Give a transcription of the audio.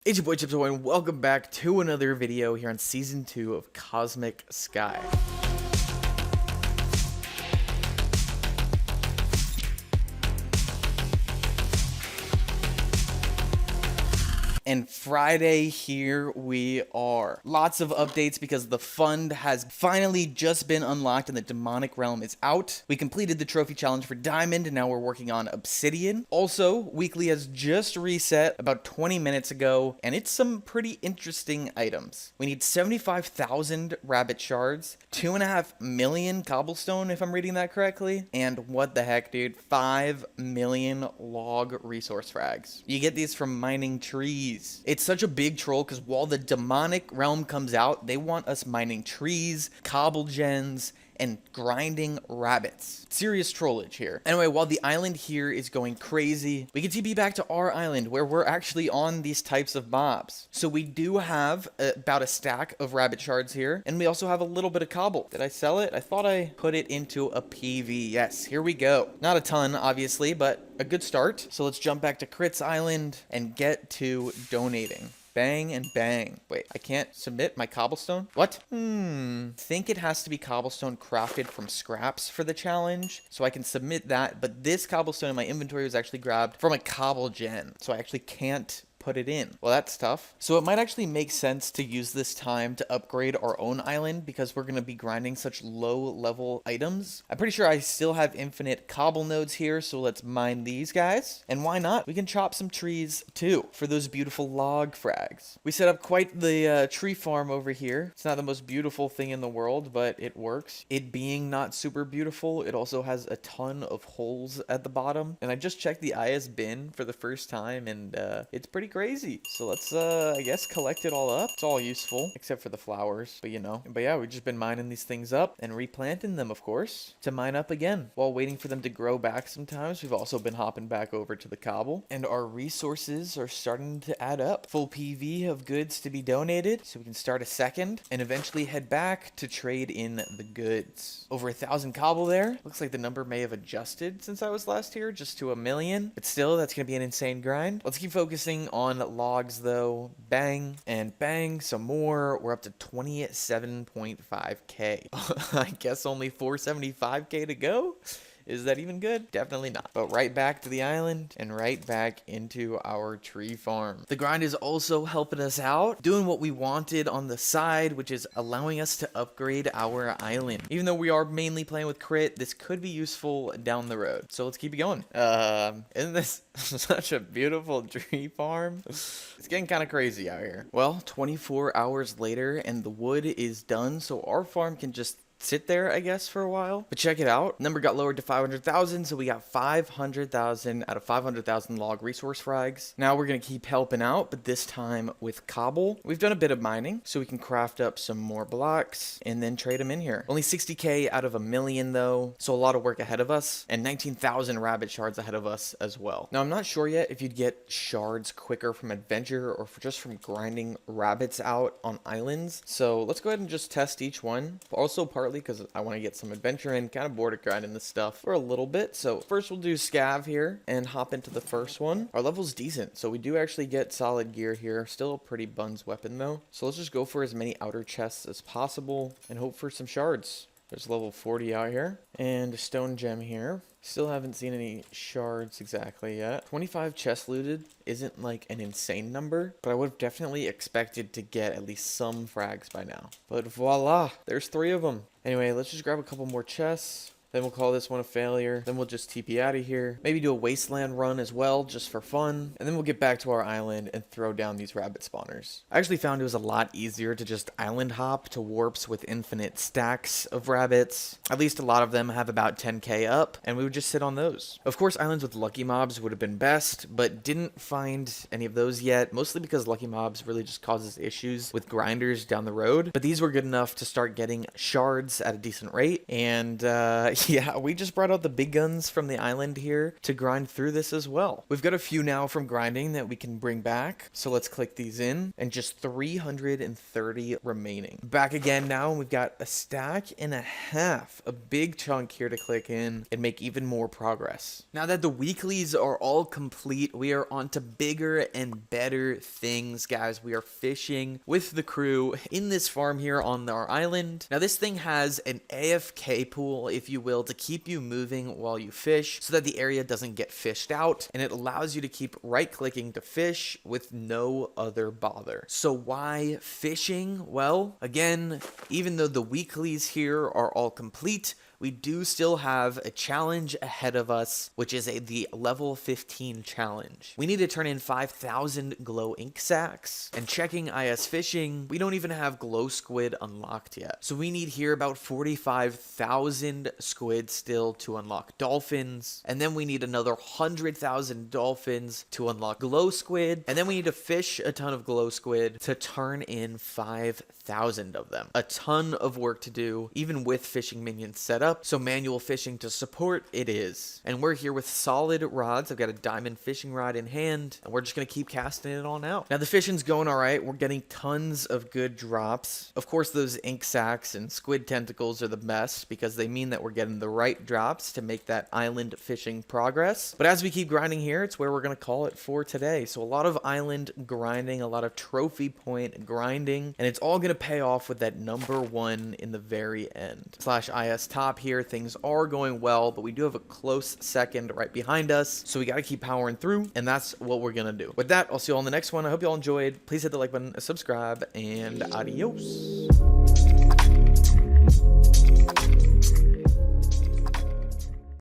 It's your boy Chips Ahoy, and welcome back to another video here on Season 2 of Cosmic Sky. And Friday, here we are. Lots of updates because the fund has finally just been unlocked and the demonic realm is out. We completed the trophy challenge for diamond and now we're working on obsidian. Also, weekly has just reset about 20 minutes ago and it's some pretty interesting items. We need 75,000 rabbit shards, 2.5 million cobblestone if I'm reading that correctly, and what the heck, dude, 5 million log resource frags. You get these from mining trees. It's such a big troll because while the demonic realm comes out, they want us mining trees, cobble gens, and grinding rabbits. Serious trollage here. Anyway, while the island here is going crazy, we can TP back to our island where we're actually on these types of mobs. So we do have about a stack of rabbit shards here, and we also have a little bit of cobble. Did I sell it? I thought I put it into a PV. Yes, here we go. Not a ton, obviously, but a good start. So let's jump back to Crit's Island and get to donating. Bang and bang. Wait, I can't submit my cobblestone? What? Think it has to be cobblestone crafted from scraps for the challenge. So I can submit that, but this cobblestone in my inventory was actually grabbed from a cobble gen. So I actually can't put it in. Well, that's tough. So it might actually make sense to use this time to upgrade our own island because we're going to be grinding such low level items. I'm pretty sure I still have infinite cobble nodes here, so let's mine these guys. And why not? We can chop some trees too for those beautiful log frags. We set up quite the tree farm over here. It's not the most beautiful thing in the world, but it works. It being not super beautiful, it also has a ton of holes at the bottom. And I just checked the IS bin for the first time and it's pretty crazy. So let's I guess collect it all up. It's all useful except for the flowers, but you know. But yeah, we've just been mining these things up and replanting them, of course, to mine up again while waiting for them to grow back. Sometimes we've also been hopping back over to the cobble, and our resources are starting to add up. Full PV of goods to be donated, so we can start a second and eventually head back to trade in the goods. Over 1,000 cobble there. Looks like the number may have adjusted since I was last here, just to 1 million, but still that's gonna be an insane grind. Let's keep focusing on logs though. Bang and bang, some more. We're up to 27.5k. I guess only 475k to go. Is that even good? Definitely not. But right back to the island and right back into our tree farm. The grind is also helping us out, doing what we wanted on the side, which is allowing us to upgrade our island. Even though we are mainly playing with Crit, this could be useful down the road. So let's keep it going. Isn't this such a beautiful tree farm? It's getting kind of crazy out here. Well, 24 hours later and the wood is done, so our farm can just sit there, I guess, for a while. But check it out. Number got lowered to 500,000, so we got 500,000 out of 500,000 log resource frags. Now we're going to keep helping out, but this time with cobble. We've done a bit of mining, so we can craft up some more blocks and then trade them in here. Only 60k out of 1 million, though, so a lot of work ahead of us, and 19,000 rabbit shards ahead of us as well. Now, I'm not sure yet if you'd get shards quicker from adventure or just from grinding rabbits out on islands, so let's go ahead and just test each one. Also, partly because I want to get some adventure in, kind of bored of grinding this stuff for a little bit. So first we'll do scav here and hop into the first one. Our level's decent, so we do actually get solid gear here. Still a pretty buns weapon though. So let's just go for as many outer chests as possible and hope for some shards. There's level 40 out here and a stone gem here. Still haven't seen any shards exactly yet. 25 chests looted isn't like an insane number, but I would have definitely expected to get at least some frags by now. But voila, there's 3 of them. Anyway, let's just grab a couple more chests. Then we'll call this one a failure. Then we'll just TP out of here. Maybe do a wasteland run as well, just for fun. And then we'll get back to our island and throw down these rabbit spawners. I actually found it was a lot easier to just island hop to warps with infinite stacks of rabbits. At least a lot of them have about 10k up, and we would just sit on those. Of course, islands with lucky mobs would have been best, but didn't find any of those yet, mostly because lucky mobs really just causes issues with grinders down the road. But these were good enough to start getting shards at a decent rate, and Yeah, we just brought out the big guns from the island here to grind through this as well. We've got a few now from grinding that we can bring back. So let's click these in, and just 330 remaining. Back again now, and we've got a stack and a half, a big chunk here to click in and make even more progress. Now that the weeklies are all complete, we are on to bigger and better things, guys. We are fishing with the crew in this farm here on our island. Now this thing has an AFK pool, if you will, to keep you moving while you fish so that the area doesn't get fished out, and it allows you to keep right clicking to fish with no other bother. So why fishing? Well, again, even though the weeklies here are all complete, we do still have a challenge ahead of us, which is the level 15 challenge. We need to turn in 5,000 glow ink sacks, and checking IS fishing, we don't even have glow squid unlocked yet. So we need here about 45,000 squid still to unlock dolphins, and then we need another 100,000 dolphins to unlock glow squid, and then we need to fish a ton of glow squid to turn in 5,000 of them. A ton of work to do, even with fishing minions set up. So manual fishing to support it is. And we're here with solid rods. I've got a diamond fishing rod in hand, and we're just going to keep casting it on out. Now the fishing's going all right. We're getting tons of good drops. Of course, those ink sacks and squid tentacles are the best because they mean that we're getting the right drops to make that island fishing progress. But as we keep grinding here, it's where we're going to call it for today. So a lot of island grinding, a lot of trophy point grinding, and it's all going to pay off with that number 1 in the very end. /IS top here, things are going well, but we do have a close second right behind us, so we got to keep powering through, and that's what we're gonna do. With that, I'll see you all in the next one. I hope you all enjoyed. Please hit the like button, subscribe, and adios.